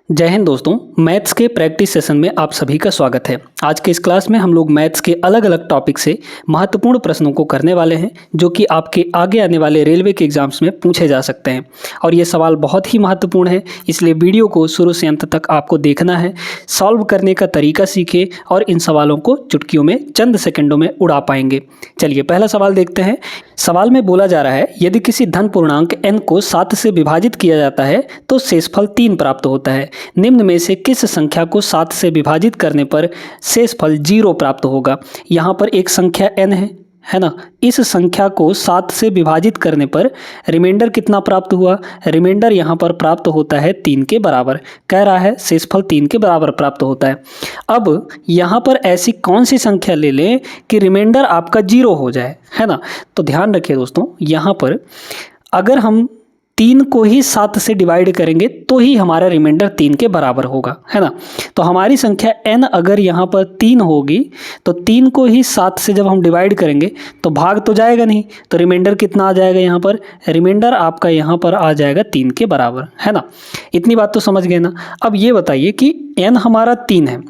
जय हिंद दोस्तों, मैथ्स के प्रैक्टिस सेशन में आप सभी का स्वागत है। आज के इस क्लास में हम लोग मैथ्स के अलग अलग टॉपिक से महत्वपूर्ण प्रश्नों को करने वाले हैं जो कि आपके आगे आने वाले रेलवे के एग्जाम्स में पूछे जा सकते हैं। और ये सवाल बहुत ही महत्वपूर्ण है, इसलिए वीडियो को शुरू से अंत तक आपको देखना है, सॉल्व करने का तरीका सीखे और इन सवालों को चुटकियों में चंद सेकंडों में उड़ा पाएंगे। चलिए पहला सवाल देखते हैं। सवाल में बोला जा रहा है, यदि किसी धन पूर्णांक n को 7 से विभाजित किया जाता है तो शेषफल 3 प्राप्त होता है। निम्न में से किस संख्या को 7 से विभाजित करने पर शेषफल 0 प्राप्त होगा। यहाँ पर एक संख्या n है ना। इस संख्या को 7 से विभाजित करने पर रिमाइंडर कितना प्राप्त हुआ। रिमाइंडर यहाँ पर प्राप्त होता है 3 के बराबर। कह रहा है शेषफल 3 के बराबर प्राप्त होता है। अब यहाँ पर ऐसी कौन सी संख्या ले लें कि रिमाइंडर आपका 0 हो जाए, है ना। तो ध्यान रखिए दोस्तों, यहाँ पर अगर हम 3 को ही 7 से डिवाइड करेंगे तो ही हमारा रिमाइंडर 3 के बराबर होगा, है ना। तो हमारी संख्या n अगर यहाँ पर 3 होगी तो 3 को ही 7 से जब हम डिवाइड करेंगे तो भाग तो जाएगा नहीं, तो रिमाइंडर कितना आ जाएगा। यहाँ पर रिमाइंडर आपका यहाँ पर आ जाएगा 3 के बराबर, है ना। इतनी बात तो समझ गए ना। अब ये बताइए कि n हमारा 3 है,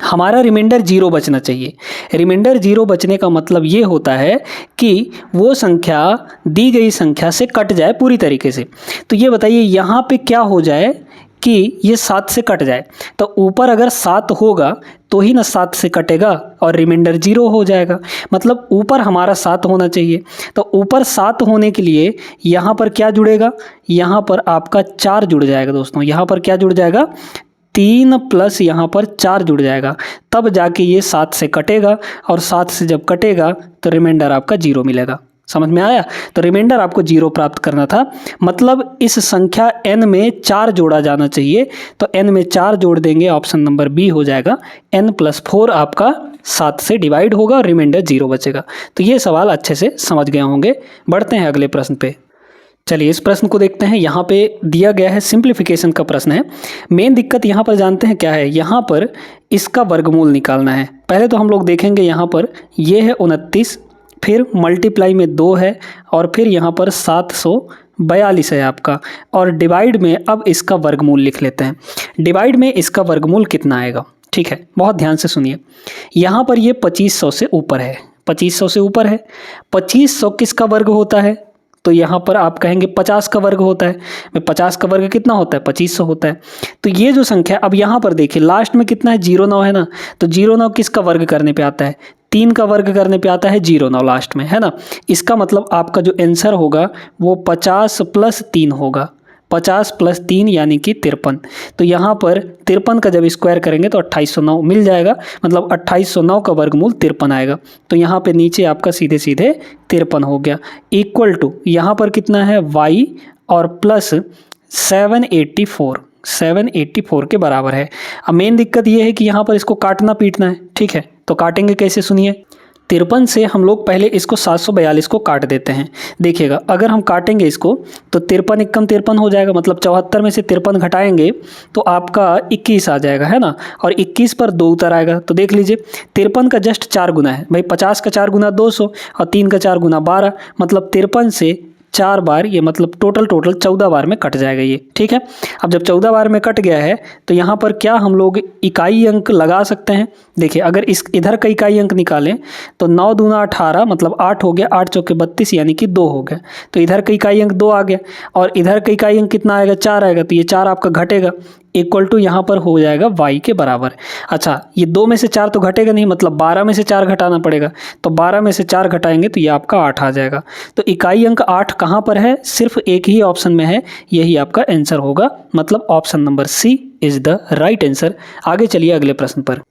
हमारा रिमाइंडर 0 बचना चाहिए। रिमाइंडर 0 बचने का मतलब ये होता है कि वो संख्या दी गई संख्या से कट जाए पूरी तरीके से। तो ये बताइए यहाँ पे क्या हो जाए कि ये 7 से कट जाए। तो ऊपर अगर 7 होगा तो ही ना 7 से कटेगा और रिमाइंडर 0 हो जाएगा। मतलब ऊपर हमारा 7 होना चाहिए। तो ऊपर 7 होने के लिए यहाँ पर क्या जुड़ेगा, यहाँ पर आपका 4 जुड़ जाएगा दोस्तों। यहाँ पर क्या जुड़ जाएगा, 3 प्लस यहाँ पर 4 जुड़ जाएगा, तब जाके ये 7 से कटेगा और 7 से जब कटेगा तो रिमाइंडर आपका 0 मिलेगा। समझ में आया। तो रिमाइंडर आपको 0 प्राप्त करना था, मतलब इस संख्या n में 4 जोड़ा जाना चाहिए। तो n में 4 जोड़ देंगे, ऑप्शन नंबर बी हो जाएगा। n + 4 आपका 7 से डिवाइड होगा और रिमाइंडर 0 बचेगा। तो ये सवाल अच्छे से समझ गए होंगे। बढ़ते हैं अगले प्रश्न पे। चलिए इस प्रश्न को देखते हैं। यहाँ पे दिया गया है सिंप्लीफिकेशन का प्रश्न है। मेन दिक्कत यहाँ पर जानते हैं क्या है, यहाँ पर इसका वर्गमूल निकालना है। पहले तो हम लोग देखेंगे यहाँ पर ये है 29, फिर मल्टीप्लाई में 2 है और फिर यहाँ पर 742 है आपका, और डिवाइड में अब इसका वर्गमूल लिख लेते हैं। डिवाइड में इसका वर्गमूल कितना आएगा, ठीक है, बहुत ध्यान से सुनिए। यहाँ पर ये 2500 से ऊपर है, 2500 से ऊपर है। 2500 किसका वर्ग होता है, तो यहाँ पर आप कहेंगे 50 का वर्ग होता है। 50 का वर्ग कितना होता है, 2500 होता है। तो ये जो संख्या, अब यहाँ पर देखिए लास्ट में कितना है, 09 है ना। तो 09 किसका वर्ग करने पे आता है, 3 का वर्ग करने पे आता है 09 लास्ट में, है ना। इसका मतलब आपका जो आंसर होगा वो 50 + 3 होगा। 50 + 3 यानी कि 53। तो यहाँ पर 53 का जब स्क्वायर करेंगे तो 2809 मिल जाएगा, मतलब 2809 का वर्गमूल 53 आएगा। तो यहाँ पे नीचे आपका सीधे सीधे 53 हो गया। इक्वल टू यहाँ पर कितना है, y और प्लस 784 के बराबर है। अब मेन दिक्कत ये है कि यहाँ पर इसको काटना पीटना है, ठीक है। तो काटेंगे कैसे, सुनिए। 53 से हम लोग पहले इसको 742 को काट देते हैं। देखिएगा अगर हम काटेंगे इसको तो 53 एकम 53 हो जाएगा, मतलब 74 में से 53 घटाएंगे तो आपका 21 आ जाएगा, है ना। और 21 पर 2 उतर आएगा। तो देख लीजिए 53 का जस्ट 4 गुना है भाई, 50 का 4 गुना 200 और 3 का 4 गुना 12, मतलब 53 से 4 बार, ये मतलब टोटल 14 बार में कट जाएगा ये, ठीक है। अब जब 14 बार में कट गया है तो यहाँ पर क्या हम लोग इकाई अंक लगा सकते हैं। देखिए अगर इस इधर का इकाई अंक निकालें तो 9 दूना 18, मतलब 8 हो गया, 8 चौके 32 यानी कि 2 हो गया। तो इधर का इकाई अंक 2 आ गया और इधर का इकाई अंक कितना आएगा, 4 आएगा। तो ये 4 आपका घटेगा, इक्वल टू यहाँ पर हो जाएगा y के बराबर। अच्छा ये 2 में से 4 तो घटेगा नहीं, मतलब 12 में से 4 घटाना पड़ेगा। तो 12 में से 4 घटाएंगे तो ये आपका 8 आ जाएगा। तो इकाई अंक 8 कहाँ पर है, सिर्फ एक ही ऑप्शन में है, यही आपका आंसर होगा, मतलब option number C is the right answer. आगे चलिए अगले प्रश्न पर।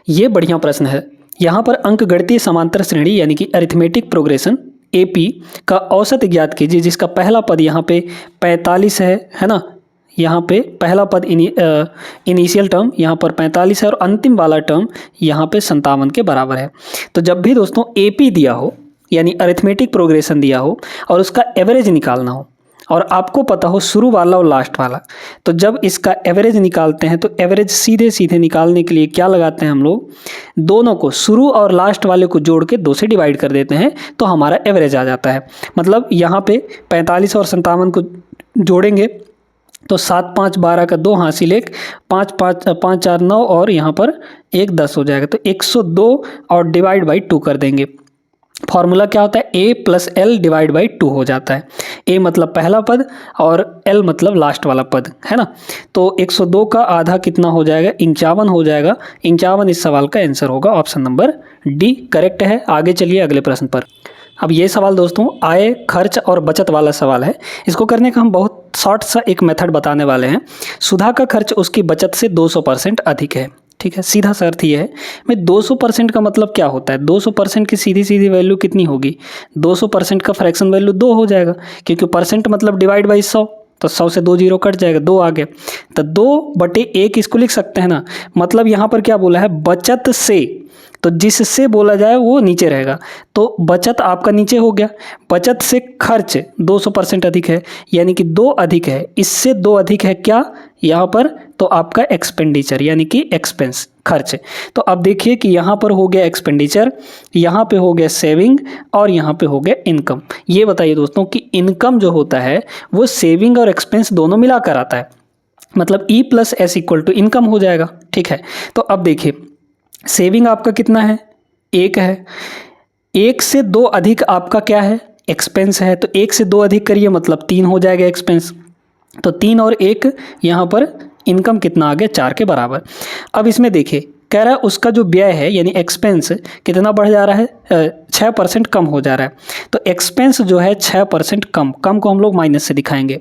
ये बढ़िया प्रश्न है। यहाँ पर अंकगणितीय समांतर श्रेणी यानी कि अरिथमेटिक प्रोग्रेशन AP का औसत ज्ञात कीजिए, जिसका पहला पद यहाँ पे 45 है ना। यहाँ पे पहला पद इनिशियल टर्म यहाँ पर 45 है और अंतिम वाला टर्म यहाँ पे 57 के बराबर है। तो जब भी दोस्तों AP दिया हो यानी अरिथमेटिक प्रोग्रेशन दिया हो और उसका एवरेज निकालना हो और आपको पता हो शुरू वाला और लास्ट वाला, तो जब इसका एवरेज निकालते हैं तो एवरेज सीधे सीधे निकालने के लिए क्या लगाते हैं हम लोग, दोनों को शुरू और लास्ट वाले को जोड़ के 2 से डिवाइड कर देते हैं तो हमारा एवरेज आ जाता है। मतलब यहाँ पे 45 और 57 को जोड़ेंगे तो 7 5 12 का 2 हासिल 1, 5 5 5 4 9 और यहाँ पर 1 10 हो जाएगा। तो 102 और डिवाइड बाई 2 कर देंगे। फॉर्मूला क्या होता है, a plus L divide by 2 हो जाता है। a मतलब पहला पद और l मतलब लास्ट वाला पद, है ना। तो 102 का आधा कितना हो जाएगा, 51 हो जाएगा। 51 इस सवाल का आंसर होगा, ऑप्शन नंबर डी करेक्ट है। आगे चलिए अगले प्रश्न पर। अब ये सवाल दोस्तों आय, खर्च और बचत वाला सवाल है। इसको करने का हम बहुत शॉर्ट सा एक मेथड बताने वाले हैं। सुधा का खर्च उसकी बचत से 200% अधिक है। ठीक है, सीधा सा अर्थ ये है। मैं 200% का मतलब क्या होता है, 200% की सीधी सीधी वैल्यू कितनी होगी, 200% का फ्रैक्शन वैल्यू 2 हो जाएगा, क्योंकि परसेंट मतलब डिवाइड बाई 100, तो 100 से 2 जीरो कट जाएगा, 2 आ गया। तो 2/1 इसको लिख सकते हैं ना। मतलब यहाँ पर क्या बोला है, बचत से, तो जिससे बोला जाए वो नीचे रहेगा। तो बचत आपका नीचे हो गया, बचत से खर्च 200% अधिक है, यानी कि 2 अधिक है, इससे 2 अधिक है क्या यहाँ पर, तो आपका एक्सपेंडिचर यानी कि एक्सपेंस, खर्च। तो अब देखिए कि यहाँ पर हो गया एक्सपेंडिचर, यहाँ पे हो गया सेविंग और यहाँ पे हो गया इनकम। ये बताइए दोस्तों कि इनकम जो होता है वो सेविंग और एक्सपेंस दोनों मिलाकर आता है, मतलब E plus S equal to income हो जाएगा। ठीक है, तो अब देखिए सेविंग आपका कितना है, 1 है, 1 से 2 अधिक आपका क्या है, एक्सपेंस है। तो 1 से 2 अधिक करिए मतलब 3 हो जाएगा एक्सपेंस। तो 3 और 1 यहाँ पर इनकम कितना आ गया, 4 के बराबर। अब इसमें देखिए कह रहा है उसका जो व्यय है यानी एक्सपेंस कितना बढ़ जा रहा है, 6% कम हो जा रहा है। तो एक्सपेंस जो है 6% कम को हम लोग माइनस से दिखाएंगे,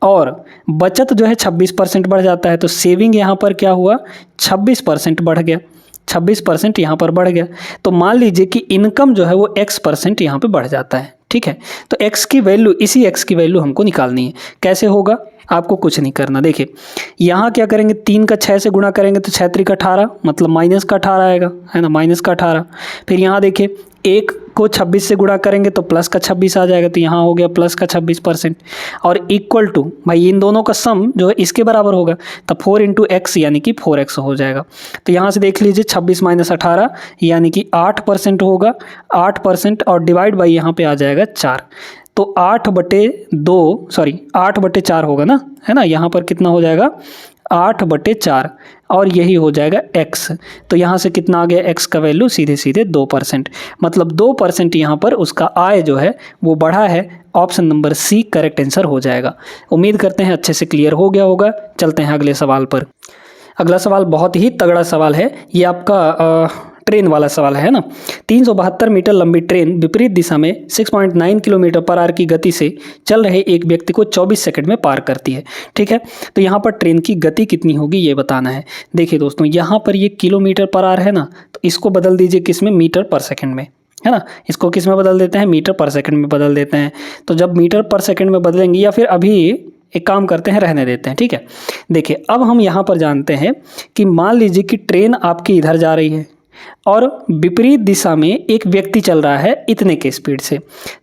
और बचत जो है 26% बढ़ जाता है। तो सेविंग यहाँ पर क्या हुआ, 26% बढ़ गया, 26% यहाँ पर बढ़ गया। तो मान लीजिए कि इनकम जो है वो x% यहाँ पे बढ़ जाता है। ठीक है, तो x की वैल्यू, इसी x की वैल्यू हमको निकालनी है। कैसे होगा, आपको कुछ नहीं करना। देखिए यहाँ क्या करेंगे, 3 का 6 से गुणा करेंगे तो 6 3 का 18, मतलब माइनस का 18 आएगा, है ना, माइनस का 18। फिर यहाँ देखिए 1 को 26 से गुणा करेंगे तो प्लस का 26 आ जाएगा, तो यहाँ हो गया प्लस का 26%। और इक्वल टू भाई इन दोनों का सम जो है इसके बराबर होगा, तो 4 इंटू एक्स यानी कि 4x हो जाएगा। तो यहाँ से देख लीजिए 26 माइनस 18 यानी कि 8% होगा, 8% और डिवाइड बाई यहाँ पे आ जाएगा 4। तो 8/4 होगा ना, है ना। यहाँ पर कितना हो जाएगा, 8/4 और यही हो जाएगा x। तो यहाँ से कितना आ गया, x का वैल्यू सीधे सीधे 2%, मतलब 2% यहाँ पर उसका आय जो है वो बढ़ा है। Option number C correct answer हो जाएगा। उम्मीद करते हैं अच्छे से क्लियर हो गया होगा। चलते हैं अगले सवाल पर। अगला सवाल बहुत ही तगड़ा सवाल है, ये आपका ट्रेन वाला सवाल है ना। 372 मीटर लंबी ट्रेन विपरीत दिशा में 6.9 किलोमीटर पर आवर की गति से चल रहे एक व्यक्ति को 24 सेकंड में पार करती है। ठीक है, तो यहाँ पर ट्रेन की गति कितनी होगी ये बताना है। देखिए दोस्तों यहाँ पर ये किलोमीटर पर आवर है ना, तो इसको बदल दीजिए किस में, मीटर पर सेकंड में, है ना। इसको किस में बदल देते हैं, मीटर पर सेकंड में बदल देते हैं। तो जब मीटर पर सेकंड में बदलेंगे, या फिर अभी एक काम करते हैं, रहने देते हैं। ठीक है, देखिए अब हम यहाँ पर जानते हैं कि मान लीजिए कि ट्रेन आपकी इधर जा रही है और विपरीत दिशा में एक व्यक्ति चल रहा है इतने के स्पीड से।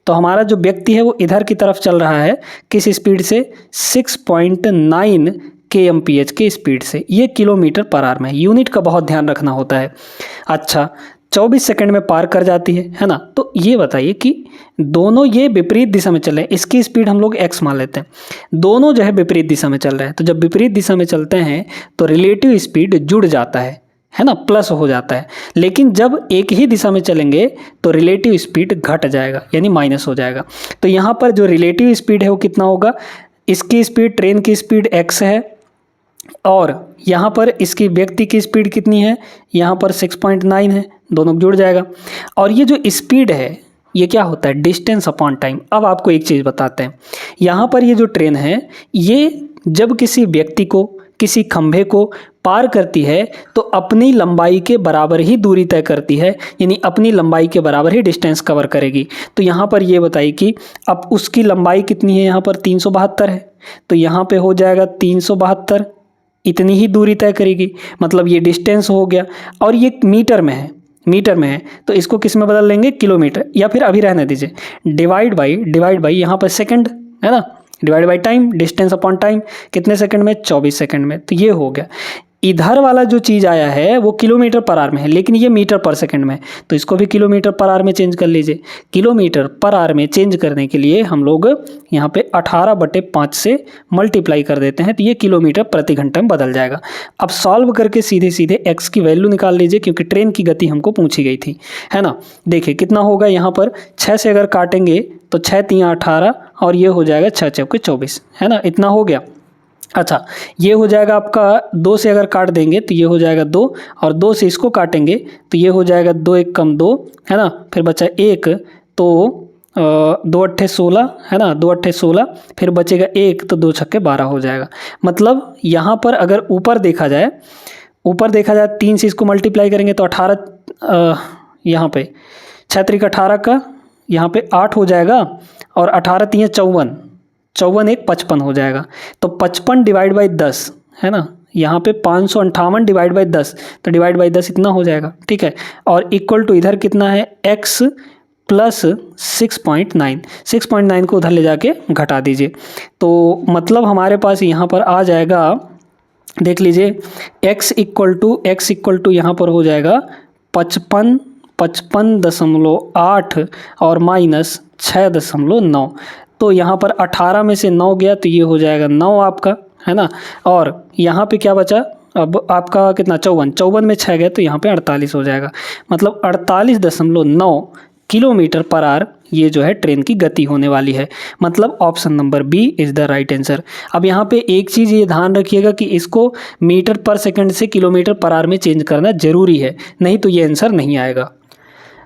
तो हमारा जो व्यक्ति है वो इधर की तरफ चल रहा है किस स्पीड से, 6.9 kmph के स्पीड से। ये किलोमीटर पर आवर में, यूनिट का बहुत ध्यान रखना होता है। अच्छा 24 सेकंड में पार कर जाती है ना। तो ये बताइए कि दोनों ये विपरीत दिशा में चल रहे हैं, इसकी स्पीड हम लोग x मान लेते हैं, दोनों जो है विपरीत दिशा में चल रहे हैं। तो जब विपरीत दिशा में चलते हैं तो रिलेटिव स्पीड जुड़ जाता है ना, प्लस हो जाता है। लेकिन जब एक ही दिशा में चलेंगे तो रिलेटिव स्पीड घट जाएगा यानी माइनस हो जाएगा। तो यहाँ पर जो रिलेटिव स्पीड है वो कितना होगा, इसकी स्पीड, ट्रेन की स्पीड x है, और यहाँ पर इसकी व्यक्ति की स्पीड कितनी है, यहाँ पर 6.9 है, दोनों जुड़ जाएगा। और ये जो स्पीड है ये क्या होता है, डिस्टेंस अपॉन टाइम। अब आपको एक चीज़ बताते हैं, यहाँ पर ये जो ट्रेन है ये जब किसी व्यक्ति को, किसी खंभे को पार करती है तो अपनी लंबाई के बराबर ही दूरी तय करती है, यानी अपनी लंबाई के बराबर ही डिस्टेंस कवर करेगी। तो यहाँ पर ये बताइए कि अब उसकी लंबाई कितनी है, यहाँ पर 372 है, तो यहाँ पे हो जाएगा 372, इतनी ही दूरी तय करेगी, मतलब ये डिस्टेंस हो गया। और ये मीटर में है, तो इसको किस में बदल लेंगे, किलोमीटर, या फिर अभी रहने दीजिए, डिवाइड बाई यहाँ पर सेकंड है ना, divide by time, distance upon time, कितने सेकंड में, 24 सेकंड में। तो ये हो गया। इधर वाला जो चीज़ आया है वो किलोमीटर पर आवर में है, लेकिन ये मीटर पर सेकंड में, तो इसको भी किलोमीटर पर आवर में चेंज कर लीजिए। किलोमीटर पर आवर में चेंज करने के लिए हम लोग यहाँ पे 18/5 से मल्टीप्लाई कर देते हैं, तो ये किलोमीटर प्रति घंटा में बदल जाएगा। अब सॉल्व करके सीधे सीधे x की वैल्यू निकाल लीजिए, क्योंकि ट्रेन की गति हमको पूछी गई थी, है ना। देखिए कितना होगा, यहाँ पर 6 से अगर काटेंगे तो 6 × 3 = 18 और ये हो जाएगा 6 × 4 = 24, है ना, इतना हो गया। अच्छा, ये हो जाएगा आपका 2 से अगर काट देंगे तो ये हो जाएगा 2, और 2 से इसको काटेंगे तो ये हो जाएगा 2 × 1 = 2, है ना, फिर बचा 1, तो 2 × 8 = 16, है ना, 2 × 8 = 16, फिर बचेगा 1, तो 2 × 6 = 12 हो जाएगा। मतलब यहाँ पर अगर ऊपर देखा जाए 3 से इसको मल्टीप्लाई करेंगे तो 18, यहाँ पे 6 × 3 = 18 का यहाँ पे 8 हो जाएगा, और 18 × 3 = 54, 54 × 1 = 55 हो जाएगा। तो 55 / 10, है ना, यहाँ पे 558 / 10, तो डिवाइड बाई 10 इतना हो जाएगा, ठीक है। और इक्वल टू इधर कितना है, x + 6.9, 6.9 को उधर ले जाके घटा दीजिए, तो मतलब हमारे पास यहाँ पर आ जाएगा, देख लीजिए x = यहाँ पर हो जाएगा 55.8 और माइनस 6.9, तो यहाँ पर 18 में से 9 गया तो ये हो जाएगा 9 आपका, है ना। और यहाँ पे क्या बचा, अब आपका कितना 54 में 6 गया तो यहाँ पे 48 हो जाएगा। मतलब 48.9 किलोमीटर पर आवर ये जो है ट्रेन की गति होने वाली है। मतलब option number B is the right answer. अब यहाँ पे एक चीज़ ये ध्यान रखिएगा कि इसको मीटर पर सेकंड से किलोमीटर पर आवर में चेंज करना ज़रूरी है, नहीं तो ये आंसर नहीं आएगा।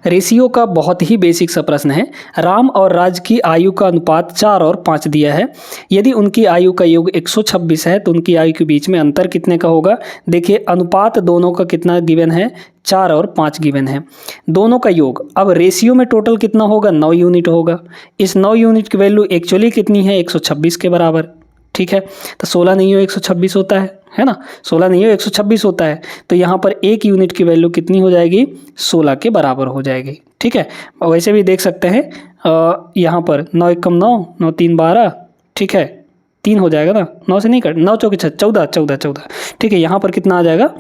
रेशियो का बहुत ही बेसिक सा प्रश्न है। राम और राज की आयु का अनुपात 4 और 5 दिया है। यदि उनकी आयु का योग 126 है तो उनकी आयु के बीच में अंतर कितने का होगा। देखिए अनुपात दोनों का कितना गिवन है, 4 और 5 गिवन है, दोनों का योग। अब रेशियो में टोटल कितना होगा, 9 यूनिट होगा। इस 9 यूनिट की वैल्यू एक्चुअली कितनी है, 126 के बराबर, ठीक है। तो 16 नहीं हो 126 होता है ना, 16 नहीं हो 126 होता है। तो यहाँ पर 1 यूनिट की वैल्यू कितनी हो जाएगी, 16 के बराबर हो जाएगी, ठीक है। वैसे भी देख सकते हैं यहाँ पर 9 × 1 = 9, 9 × 3 = 12, ठीक है, 3 हो जाएगा ना, 9 से नहीं कट, 9 × 4 = 14, 14, 14, ठीक है। यहाँ पर कितना आ जाएगा,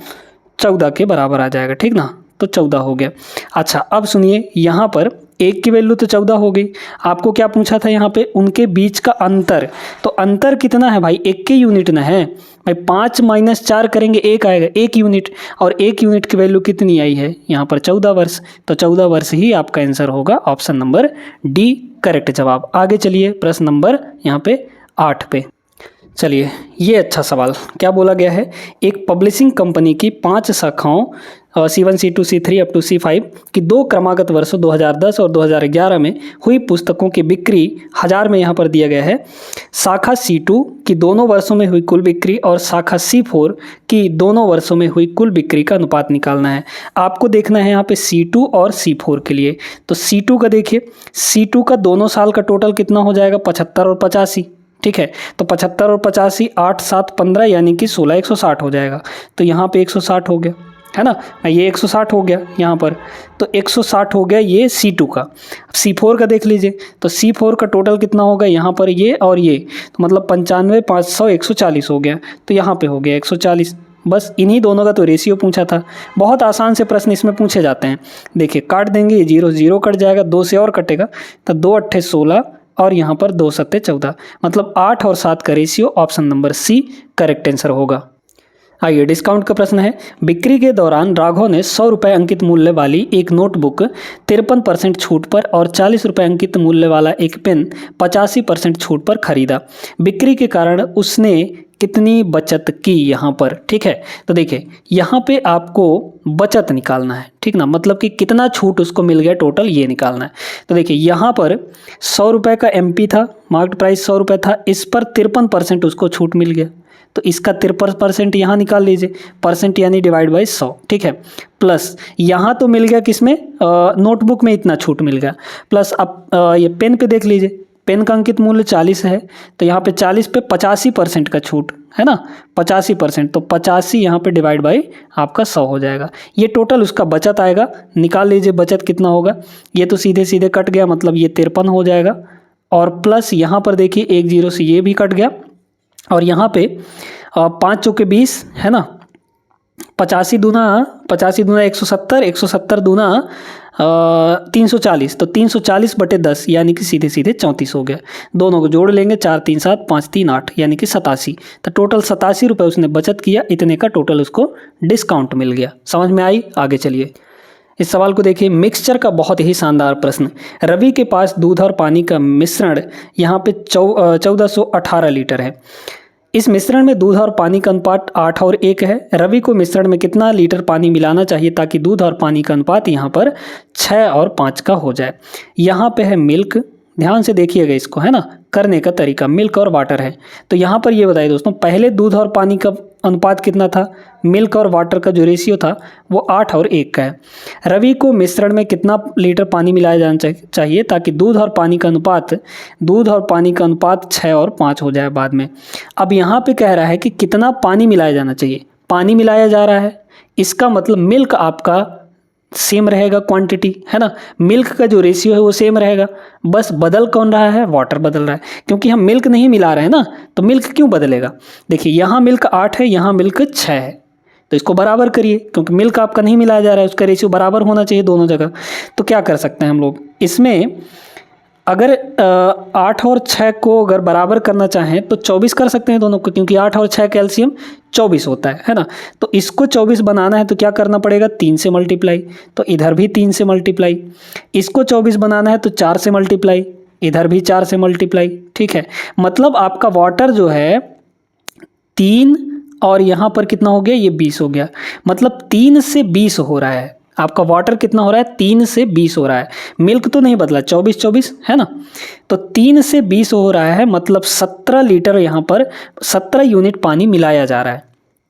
14 के बराबर आ जाएगा, ठीक ना, तो 14 हो गया। अच्छा अब सुनिए, यहाँ पर 1 की वैल्यू तो 14 हो गई। आपको क्या पूछा था यहाँ पे, उनके बीच का अंतर, तो अंतर कितना है भाई, 1 के यूनिट ना है भाई। 5 - 4 करेंगे 1 आएगा, 1 यूनिट, और 1 यूनिट की वैल्यू कितनी आई है यहाँ पर, 14 वर्ष। तो 14 वर्ष ही आपका आंसर होगा, ऑप्शन नंबर डी करेक्ट जवाब। आगे चलिए प्रश्न नंबर यहाँ पे 8 पे चलिए। ये अच्छा सवाल क्या बोला गया है, एक पब्लिशिंग कंपनी की 5 शाखाओं C1, C2, C3 up to C5 की 2 क्रमागत वर्षों 2010 और 2011 में हुई पुस्तकों की बिक्री 1000 में यहाँ पर दिया गया है। शाखा C2 की दोनों वर्षों में हुई कुल बिक्री और शाखा C4 की दोनों वर्षों में हुई कुल बिक्री का अनुपात निकालना है। आपको देखना है यहाँ पे C2 और C4 के लिए। तो C2 का देखिए, C2 का दोनों साल का टोटल कितना हो जाएगा, 75 और 85, ठीक है। तो 75 और 85 8, 7, 15 यानी कि 16, 160 हो जाएगा। तो यहाँ पे 160 हो गया, है ना, ये 160 हो गया यहाँ पर, तो 160 हो गया ये C2 का। C4 का देख लीजिए, तो C4 का टोटल कितना होगा यहाँ पर, ये और ये, तो मतलब 95, 500, 140 हो गया, तो यहाँ पे हो गया 140। बस इन्हीं दोनों का तो रेशियो पूछा था। बहुत आसान से प्रश्न इसमें पूछे जाते हैं। देखिए काट देंगे, ये 0 0 कट जाएगा, 2 से और कटेगा, तो 2 × 8 = 16 और यहाँ पर 2 × 7 = 14, मतलब 8 और 7 का ratio, option number C correct answer होगा। आइए डिस्काउंट का प्रश्न है। बिक्री के दौरान राघव ने 100 रुपये अंकित मूल्य वाली एक नोटबुक 53% छूट पर और 40 रुपये अंकित मूल्य वाला एक पेन 85% छूट पर खरीदा। बिक्री के कारण उसने कितनी बचत की यहाँ पर, ठीक है। तो देखिए यहाँ पे आपको बचत निकालना है, ठीक ना, मतलब कि कितना छूट उसको मिल गया टोटल, ये निकालना है। तो देखिए यहाँ पर 100 रुपये का MP था, मार्केट प्राइस 100 रुपये था, इस पर 53% उसको छूट मिल गया, तो इसका 53% यहाँ निकाल लीजिए, परसेंट यानी डिवाइड बाई 100, ठीक है। प्लस यहाँ तो मिल गया किसमें, नोटबुक में इतना छूट मिल गया, प्लस अब ये पेन पे देख लीजिए, पेन का अंकित मूल्य 40 है, तो यहाँ पे 40 पे 85% का छूट है ना, 85%, तो 85 यहाँ पे डिवाइड बाई आपका 100 हो जाएगा। ये टोटल उसका बचत आएगा, निकाल लीजिए बचत कितना होगा। ये तो सीधे सीधे कट गया, मतलब ये 53 हो जाएगा, और प्लस यहाँ पर देखिए 1 0 से ये भी कट गया, और यहाँ पे 5 × 4 = 20 है ना, 85 दूना 170, 170 दूना 340, तो 340/10 यानी कि सीधे सीधे 34 हो गया। दोनों को जोड़ लेंगे, 4 3 7 5 3 8 यानी कि 87। तो टोटल 87 रुपये उसने बचत किया, इतने का टोटल उसको डिस्काउंट मिल गया। समझ में आई? आगे चलिए, इस सवाल को देखिए। मिक्सचर का बहुत ही शानदार प्रश्न। रवि के पास दूध और पानी का मिश्रण यहाँ पे 1418 लीटर है। इस मिश्रण में दूध और पानी का अनुपात 8 और 1 है। रवि को मिश्रण में कितना लीटर पानी मिलाना चाहिए ताकि दूध और पानी का अनुपात यहाँ पर 6 और 5 का हो जाए। यहाँ पे है मिल्क, ध्यान से देखिएगा इसको, है ना, करने का तरीका मिल्क और वाटर है। तो यहाँ पर ये बताइए दोस्तों, पहले दूध और पानी का अनुपात कितना था? मिल्क और वाटर का जो रेशियो था वो 8 और 1 का है। रवि को मिश्रण में कितना लीटर पानी मिलाया जाना चाहिए ताकि दूध और पानी का अनुपात 6 और 5 हो जाए बाद में। अब यहाँ पे कह रहा है कि कितना पानी मिलाया जाना चाहिए। पानी मिलाया जा रहा है, इसका मतलब मिल्क आपका सेम रहेगा, क्वांटिटी, है ना। मिल्क का जो रेशियो है वो सेम रहेगा, बस बदल कौन रहा है? वाटर बदल रहा है, क्योंकि हम मिल्क नहीं मिला रहे हैं ना, तो मिल्क क्यों बदलेगा? देखिए यहाँ मिल्क 8 है, यहाँ मिल्क 6 है, तो इसको बराबर करिए, क्योंकि मिल्क आपका नहीं मिलाया जा रहा है, उसका रेशियो बराबर होना चाहिए दोनों जगह। तो क्या कर सकते हैं हम लोग इसमें, अगर 8 और 6 को अगर बराबर करना चाहें तो 24 कर सकते हैं दोनों को, क्योंकि 8 और 6 कैल्शियम 24 होता है ना। तो इसको 24 बनाना है तो क्या करना पड़ेगा? 3 से मल्टीप्लाई, तो इधर भी 3 से मल्टीप्लाई। इसको 24 बनाना है तो 4 से मल्टीप्लाई, इधर भी 4 से मल्टीप्लाई। ठीक है, मतलब आपका वाटर जो है 3 और यहाँ पर कितना हो गया? ये 20 हो गया, मतलब 3 से 20 हो रहा है। आपका वाटर कितना हो रहा है? 3 से 20 हो रहा है। मिल्क तो नहीं बदला, 24 है ना, तो 3 से 20 हो रहा है, मतलब 17 लीटर यहाँ पर 17 यूनिट पानी मिलाया जा रहा है।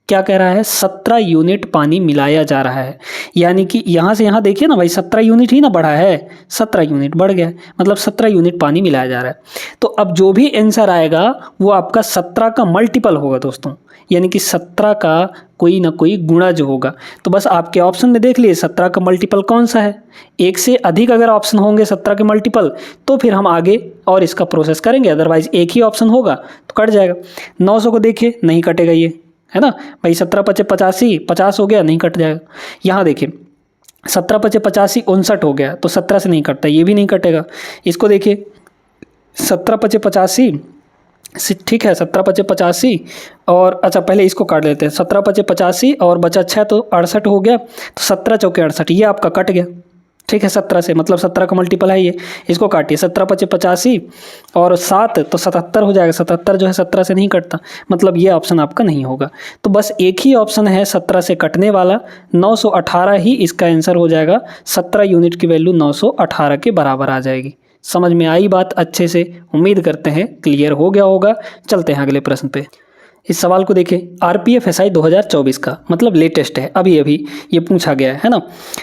क्या कह रहा है? 17 यूनिट पानी मिलाया जा रहा है, यानी कि यहाँ से यहाँ देखिए ना भाई, 17 यूनिट ही ना बढ़ा है, 17 यूनिट बढ़ गया, मतलब 17 यूनिट पानी मिलाया जा रहा है। तो अब जो भी आंसर आएगा वो आपका 17 का मल्टीपल होगा दोस्तों, यानी कि 17 का कोई ना कोई गुणा जो होगा। तो बस आपके ऑप्शन में देख लिए 17 का मल्टीपल कौन सा है। एक से अधिक अगर ऑप्शन होंगे 17 के मल्टीपल तो फिर हम आगे और इसका प्रोसेस करेंगे, अदरवाइज एक ही ऑप्शन होगा तो कट जाएगा। 900 को देखिए, नहीं कटेगा ये, है ना भाई। 17 × 5 = 85, 50 हो गया, नहीं कट जाएगा। यहाँ देखिए 17 × 5 = 85, 59 हो गया, तो 17 से नहीं कटता, ये भी नहीं कटेगा। इसको देखिए 17 × 5 = 85, ठीक है, 17 × 5 = 85 और अच्छा पहले इसको काट लेते हैं। 17 × 5 = 85 और बचा 6 तो 68 हो गया, तो 17 × 4 = 68, ये आपका कट गया। ठीक है, 17 से, मतलब 17 का मल्टीपल है ये, इसको काटिए। 17 × 5 = 85 और 7 तो 77 हो जाएगा। 77 जो है 17 से नहीं कटता, मतलब ये ऑप्शन आपका नहीं होगा। तो बस एक ही ऑप्शन है 17 से कटने वाला, 918 ही इसका आंसर हो जाएगा। 17 यूनिट की वैल्यू 918 के बराबर आ जाएगी। समझ में आई बात अच्छे से? उम्मीद करते हैं क्लियर हो गया होगा। चलते हैं अगले प्रश्न पे। इस सवाल को देखें, RPFSI 2024 का, मतलब लेटेस्ट है, अभी अभी ये पूछा गया है ना।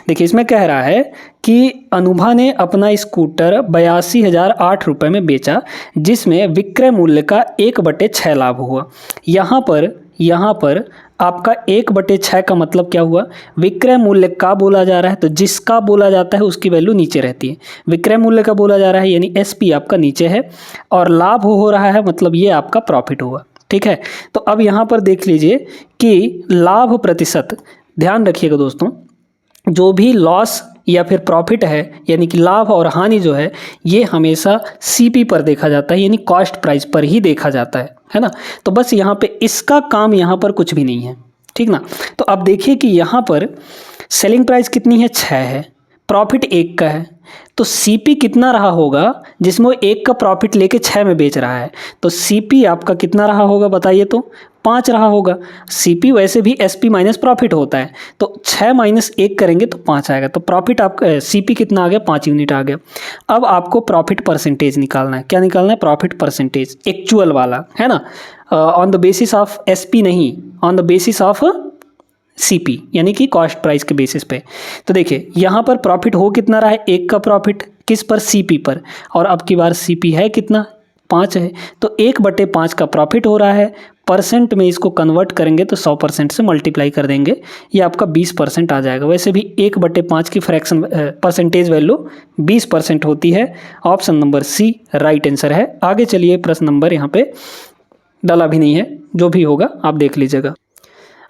देखिए इसमें कह रहा है कि अनुभा ने अपना स्कूटर 82,008 रुपये में बेचा, जिसमें विक्रय मूल्य का 1/6 लाभ हुआ। यहाँ पर आपका 1/6 का मतलब क्या हुआ? विक्रय मूल्य का बोला जा रहा है, तो जिसका बोला जाता है उसकी वैल्यू नीचे रहती है। विक्रय मूल्य का बोला जा रहा है यानी SP आपका नीचे है, और लाभ हो रहा है मतलब ये आपका प्रॉफिट हुआ। ठीक है, तो अब यहाँ पर देख लीजिए कि लाभ प्रतिशत, ध्यान रखिएगा दोस्तों, जो भी लॉस या फिर प्रॉफिट है, यानी कि लाभ और हानि जो है, ये हमेशा CP पर देखा जाता है, यानी कॉस्ट प्राइस पर ही देखा जाता है ना। तो बस यहाँ पे इसका काम यहाँ पर कुछ भी नहीं है, ठीक ना। तो अब देखिए कि यहाँ पर सेलिंग प्राइस कितनी है? 6 है, प्रॉफिट 1 का है, तो CP कितना रहा होगा जिसमें वो 1 का प्रॉफिट लेके 6 में बेच रहा है? तो CP आपका कितना रहा होगा बताइए तो? 5 रहा होगा। CP वैसे भी SP माइनस प्रॉफिट होता है, तो 6 - 1 करेंगे तो 5 आएगा, तो प्रॉफिट आपका CP कितना आ गया? 5 यूनिट आ गया। अब आपको प्रॉफिट परसेंटेज निकालना है। क्या निकालना है? प्रॉफिट परसेंटेज एक्चुअल वाला, है ना, on the basis of SP नहीं, on the basis of CP, यानी कि कॉस्ट प्राइस के बेसिस पे। तो देखिए यहाँ पर प्रॉफिट हो कितना रहा है? 1 का प्रॉफिट किस पर? CP पर, और अब की बार CP है कितना? 5 है, तो 1/5 का प्रॉफिट हो रहा है। परसेंट में इसको कन्वर्ट करेंगे तो 100% से मल्टीप्लाई कर देंगे, ये आपका 20% आ जाएगा। वैसे भी 1/5 की फ्रैक्शन परसेंटेज वैल्यू 20% होती है। Option number C right answer है। आगे चलिए, प्रश्न नंबर यहाँ पे डाला भी नहीं है, जो भी होगा आप देख लीजिएगा।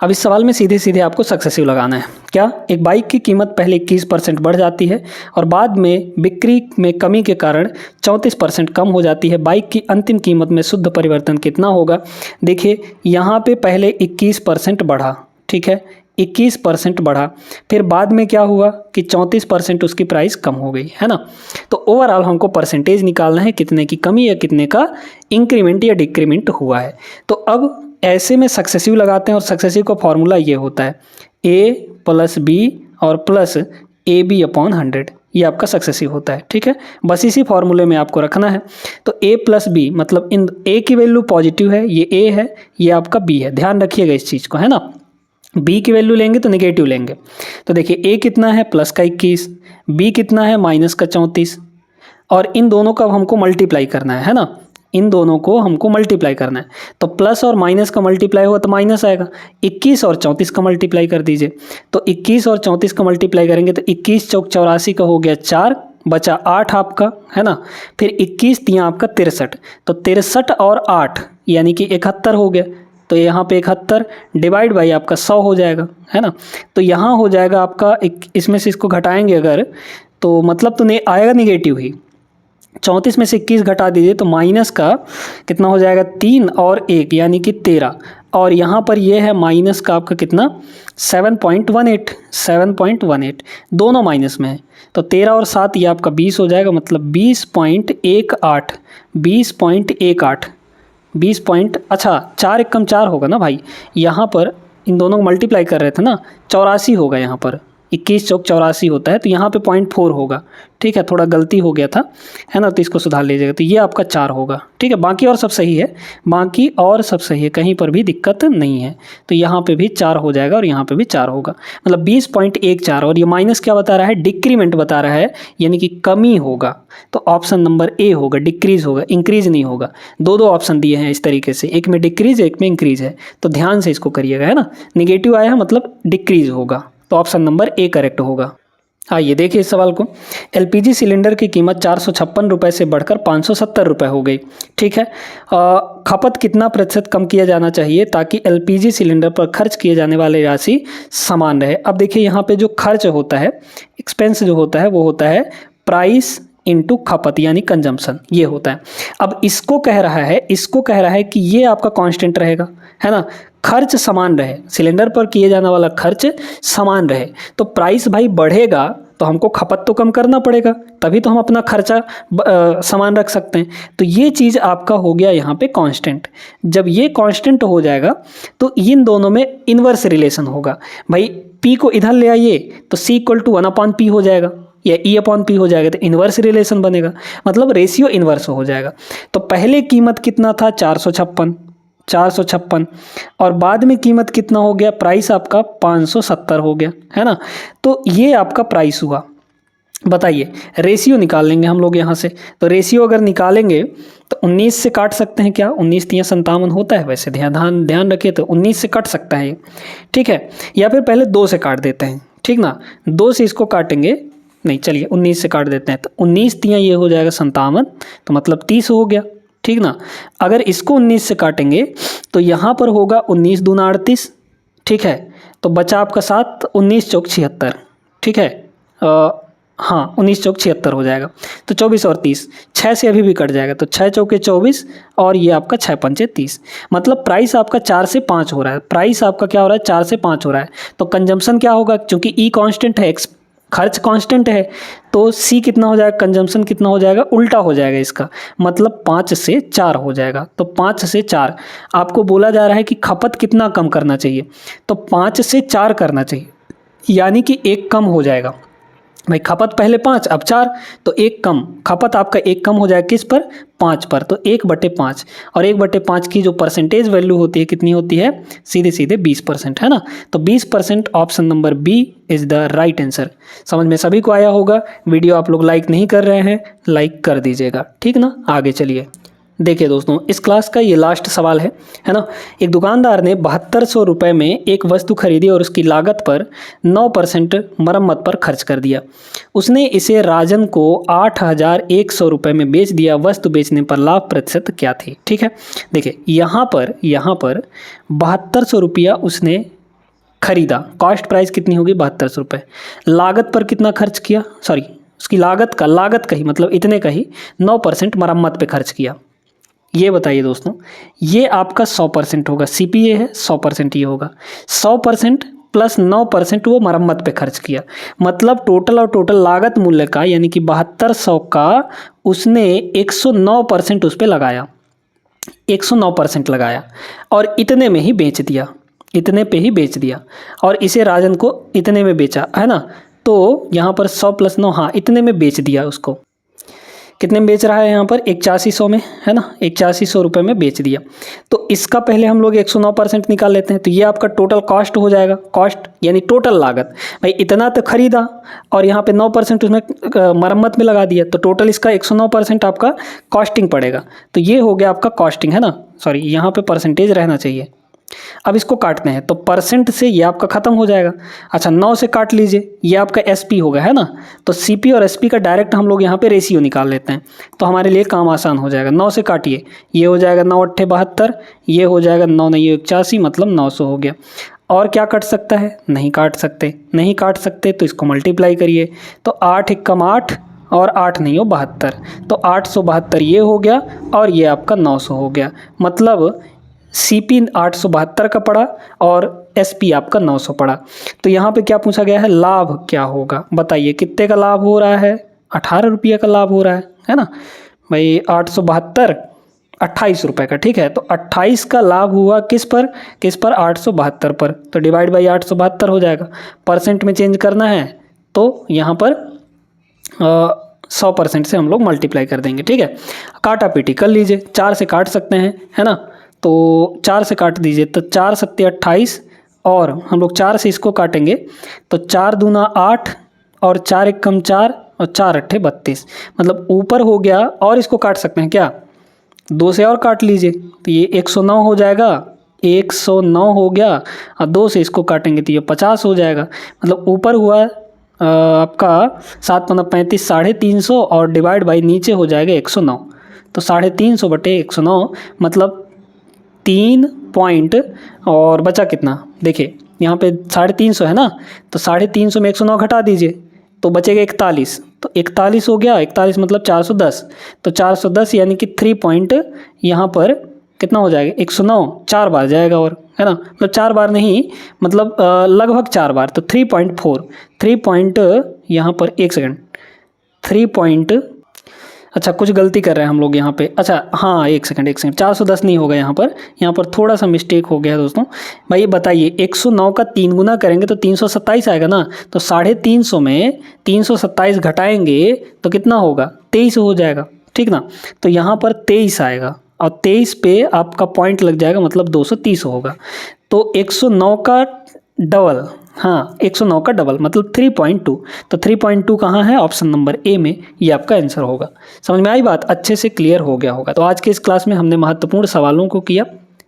अब इस सवाल में सीधे सीधे आपको सक्सेसिव लगाना है। क्या? एक बाइक की कीमत पहले 21% बढ़ जाती है और बाद में बिक्री में कमी के कारण 34% कम हो जाती है। बाइक की अंतिम कीमत में शुद्ध परिवर्तन कितना होगा? देखिए यहाँ पे पहले 21% बढ़ा, ठीक है, 21% बढ़ा, फिर बाद में क्या हुआ कि 34% उसकी प्राइस कम हो गई, है ना। तो ओवरऑल हमको परसेंटेज निकालना है, कितने की कमी या कितने का इंक्रीमेंट या डिक्रीमेंट हुआ है। तो अब ऐसे में सक्सेसिव लगाते हैं और सक्सेसिव का फॉर्मूला ये होता है a प्लस बी और प्लस ए बी अपॉन 100, ये आपका सक्सेसिव होता है, ठीक है। बस इसी फॉर्मूले में आपको रखना है। तो a प्लस बी मतलब इन a की वैल्यू पॉजिटिव है, ये a है, ये आपका b है, ध्यान रखिएगा इस चीज़ को, है ना। b की वैल्यू लेंगे तो नेगेटिव लेंगे। तो देखिए a कितना है प्लस का 21, b कितना है माइनस का 34, और इन दोनों का हमको मल्टीप्लाई करना है ना, इन दोनों को हमको मल्टीप्लाई करना है। तो प्लस और माइनस का मल्टीप्लाई हुआ तो माइनस आएगा। 21 और 34 का मल्टीप्लाई कर दीजिए, तो 21 और 34 का मल्टीप्लाई करेंगे तो 21 चौक 84 का हो गया 4, बचा 8 आपका, है ना। फिर 21 तियाँ आपका 63, तो 63 और 8 यानी कि 71 हो गया। तो यहाँ पे 71 डिवाइड बाई आपका 100 हो जाएगा, है ना। तो यहाँ हो जाएगा आपका इसमें से इसको घटाएंगे अगर, तो मतलब तो आएगा निगेटिव ही। 34 में से 21 घटा दीजिए तो माइनस का कितना हो जाएगा 3 और 1 यानी कि 13, और यहाँ पर ये है माइनस का आपका कितना 7.18 दोनों माइनस में है। तो 13 और 7 ये आपका 20 हो जाएगा, मतलब 20.18 अच्छा 4 एकम 4 होगा ना भाई, यहाँ पर इन दोनों को मल्टीप्लाई कर रहे थे ना, 84 होगा यहाँ पर, 21 चौक 84 होता है, तो यहाँ पे 0.4 होगा, ठीक है, थोड़ा गलती हो गया था, है ना, तो इसको सुधार लीजिएगा। तो ये आपका 4 होगा, ठीक है। बाकी और सब सही है, बाकी और सब सही है, कहीं पर भी दिक्कत नहीं है। तो यहाँ पे भी 4 हो जाएगा और यहाँ पे भी 4 होगा, मतलब 20.14। और ये माइनस क्या बता रहा है? डिक्रीमेंट बता रहा है, यानी कि कमी होगा। तो ऑप्शन नंबर ए होगा, डिक्रीज होगा, इंक्रीज नहीं होगा। दो ऑप्शन दिए हैं इस तरीके से, एक में डिक्रीज एक में इंक्रीज है, तो ध्यान से इसको करिएगा, है ना। निगेटिव आया है मतलब डिक्रीज होगा, तो ऑप्शन नंबर ए करेक्ट होगा। आइए देखिए इस सवाल को। एलपीजी सिलेंडर की कीमत 456 रुपये से बढ़कर 570 रुपये हो गई, ठीक है। खपत कितना प्रतिशत कम किया जाना चाहिए ताकि एलपीजी सिलेंडर पर खर्च किए जाने वाली राशि समान रहे? अब देखिए यहाँ पे जो खर्च होता है, एक्सपेंस जो होता है वो होता है प्राइस इनटू खपत यानी कंजम्पशन, ये होता है। अब इसको कह रहा है कि ये आपका कांस्टेंट रहेगा, है ना, खर्च समान रहे, सिलेंडर पर किए जाने वाला खर्च समान रहे। तो प्राइस भाई बढ़ेगा तो हमको खपत तो कम करना पड़ेगा, तभी तो हम अपना खर्चा समान रख सकते हैं। तो ये चीज़ आपका हो गया यहाँ पे कांस्टेंट। जब ये कांस्टेंट हो जाएगा तो इन दोनों में इन्वर्स रिलेशन होगा। भाई P को इधर ले आइए तो C = 1/P हो जाएगा या E/P हो जाएगा, तो इन्वर्स रिलेशन बनेगा, मतलब रेशियो इन्वर्स हो जाएगा। तो पहले कीमत कितना था 456 और बाद में कीमत कितना हो गया, प्राइस आपका 570 हो गया, है ना। तो ये आपका प्राइस हुआ। बताइए रेशियो निकाल लेंगे हम लोग यहाँ से। तो रेशियो अगर निकालेंगे तो 19 से काट सकते हैं क्या? 19 तियाँ 57 होता है, वैसे ध्यान रखिए, तो 19 से कट सकता है ये, ठीक है। या फिर पहले 2 से काट देते हैं, ठीक ना, 2 से इसको काटेंगे, नहीं चलिए 19 से काट देते हैं। तो 19 तियाँ ये हो जाएगा 57, तो मतलब 30 हो गया, ठीक ना। अगर इसको 19 से काटेंगे तो यहाँ पर होगा 19 दूना 38, ठीक है। तो बचा आपका 7, 19 चौक 76, ठीक है। हाँ 19 चौक 76 हो जाएगा। तो 24 और 30, 6 से अभी भी कट जाएगा, तो 6 चौके 24 और ये आपका 6 पंचे 30, मतलब प्राइस आपका 4 से 5 हो रहा है। प्राइस आपका क्या हो रहा है? 4 से 5 हो रहा है। तो कंजम्पशन क्या होगा? क्योंकि ई कांस्टेंट है, खर्च कांस्टेंट है, तो सी कितना हो जाएगा? कंजम्पशन कितना हो जाएगा? उल्टा हो जाएगा इसका, मतलब 5 से 4 हो जाएगा। तो 5 से 4 आपको बोला जा रहा है कि खपत कितना कम करना चाहिए, तो 5 से 4 करना चाहिए, यानी कि 1 कम हो जाएगा। भाई खपत पहले 5 अब 4, तो 1 कम, खपत आपका 1 कम हो जाएगा किस पर? 5 पर। तो 1/5, और 1/5 की जो परसेंटेज वैल्यू होती है कितनी होती है? सीधे 20%, है ना। तो 20% option number B is the right answer. समझ में सभी को आया होगा। वीडियो आप लोग लाइक नहीं कर रहे हैं, लाइक कर दीजिएगा, ठीक ना। आगे चलिए देखिए दोस्तों, इस क्लास का ये लास्ट सवाल है ना। एक दुकानदार ने 7200 रुपये में एक वस्तु खरीदी और उसकी लागत पर 9% मरम्मत पर खर्च कर दिया। उसने इसे राजन को 8100 रुपये में बेच दिया। वस्तु बेचने पर लाभ प्रतिशत क्या थी? ठीक है, देखिए यहाँ पर 7200 रुपया उसने खरीदा, कॉस्ट प्राइस कितनी होगी 7200 रुपये। लागत पर कितना खर्च किया, सॉरी उसकी लागत का ही मतलब इतने का ही 9% मरम्मत पे खर्च किया। ये बताइए दोस्तों, ये आपका 100% होगा, CPA है 100% ये होगा। 100% प्लस 9% वो मरम्मत पे खर्च किया, मतलब टोटल लागत मूल्य का यानी कि 7200 का उसने 109% उस पर लगाया, 109% लगाया और इतने में ही बेच दिया, इतने पे ही बेच दिया और इसे राजन को इतने में बेचा, है ना। तो यहाँ पर 100 + 9, हाँ इतने में बेच दिया उसको। कितने में बेच रहा है यहाँ पर 8100 में, है ना, 8100 रुपये में बेच दिया। तो इसका पहले हम लोग 109% निकाल लेते हैं, तो ये आपका टोटल कॉस्ट हो जाएगा। कॉस्ट यानी टोटल लागत, भाई इतना तो खरीदा और यहाँ पे 9% उसमें मरम्मत में लगा दिया, तो टोटल इसका 109% आपका कॉस्टिंग पड़ेगा। तो ये हो गया आपका कॉस्टिंग, है ना, सॉरी यहाँ पे परसेंटेज रहना चाहिए। अब इसको काटते हैं तो परसेंट से ये आपका ख़त्म हो जाएगा। अच्छा 9 से काट लीजिए, ये आपका SP होगा, है ना। तो CP और SP का डायरेक्ट हम लोग यहाँ पे रेशियो निकाल लेते हैं, तो हमारे लिए काम आसान हो जाएगा। 9 से काटिए, ये हो जाएगा 9 × 8 = 72, ये हो जाएगा 9 × 9 = 81, मतलब 900 हो गया। और क्या कट सकता है, नहीं काट सकते तो इसको मल्टीप्लाई करिए, तो 8 × 1 = 8 और 8 नहीं हो 72, तो 872 ये हो गया और ये आपका 900 हो गया। मतलब CP 872 का पड़ा और SP आपका 900 पड़ा। तो यहाँ पे क्या पूछा गया है, लाभ क्या होगा, बताइए कितने का लाभ हो रहा है, 18 रुपये का लाभ हो रहा है ना भाई। 872 28 रुपये का, ठीक है। तो 28 का लाभ हुआ किस पर 872 पर, तो डिवाइड बाई 872 हो जाएगा। परसेंट में चेंज करना है तो यहाँ पर 100% से हम लोग मल्टीप्लाई कर देंगे, ठीक है। काटा पीटी कर लीजिए, 4 से काट सकते हैं, है ना, तो 4 से काट दीजिए, तो 4 × 7 = 28 और हम लोग 4 से इसको काटेंगे तो 4 × 2 = 8 और 4 × 1 = 4 और 4 × 8 = 32, मतलब ऊपर हो गया। और इसको काट सकते हैं क्या, 2 से और काट लीजिए, तो ये 109 हो जाएगा, 109 हो गया और 2 से इसको काटेंगे तो ये 50 हो जाएगा। मतलब ऊपर हुआ आपका 7 × 5 = 35, 350 और डिवाइड बाई नीचे हो जाएगा 109, तो 350 / 109 मतलब 3 पॉइंट और बचा कितना, देखिए यहाँ पे 350 है ना, तो 350 में 109 घटा दीजिए तो बचेगा 41, तो 41 हो गया, 41 मतलब 410, तो 410 यानी कि 3 पॉइंट यहाँ पर कितना हो जाएगा 109, 4 बार जाएगा और, है ना, मतलब 4 बार नहीं, मतलब लगभग 4 बार, तो 3.4, 3 पॉइंट यहाँ पर 1 सेकंड 3 पॉइंट, अच्छा कुछ गलती कर रहे हैं हम लोग यहाँ पे, अच्छा हाँ 1 सेकंड 410 नहीं होगा, यहाँ पर थोड़ा सा मिस्टेक हो गया दोस्तों। भाई बताइए 109 का 3 गुना करेंगे तो 327 आएगा ना, तो 350 में 327 घटाएंगे तो कितना होगा 23 हो जाएगा, ठीक ना। तो यहाँ पर 23 आएगा और 23 पे आपका पॉइंट लग जाएगा, मतलब 230 होगा। तो 109 का डबल, हाँ 109 का डबल मतलब 3.2, तो 3.2 कहाँ है, ऑप्शन नंबर A में, ये आपका आंसर होगा। समझ में आई बात, अच्छे से क्लियर हो गया होगा। तो आज के इस क्लास में हमने महत्वपूर्ण सवालों को किया,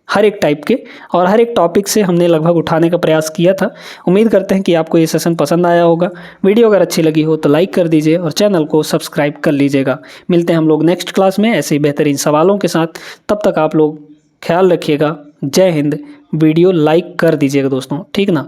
हर एक टाइप के और हर एक टॉपिक से हमने लगभग उठाने का प्रयास किया था। उम्मीद करते हैं कि आपको ये सेशन पसंद आया होगा। वीडियो अगर अच्छी लगी हो तो लाइक कर दीजिए और चैनल को सब्सक्राइब कर लीजिएगा। मिलते हैं हम लोग नेक्स्ट क्लास में ऐसे ही बेहतरीन सवालों के साथ, तब तक आप लोग ख्याल रखिएगा। जय हिंद। वीडियो लाइक कर दीजिएगा दोस्तों, ठीक ना।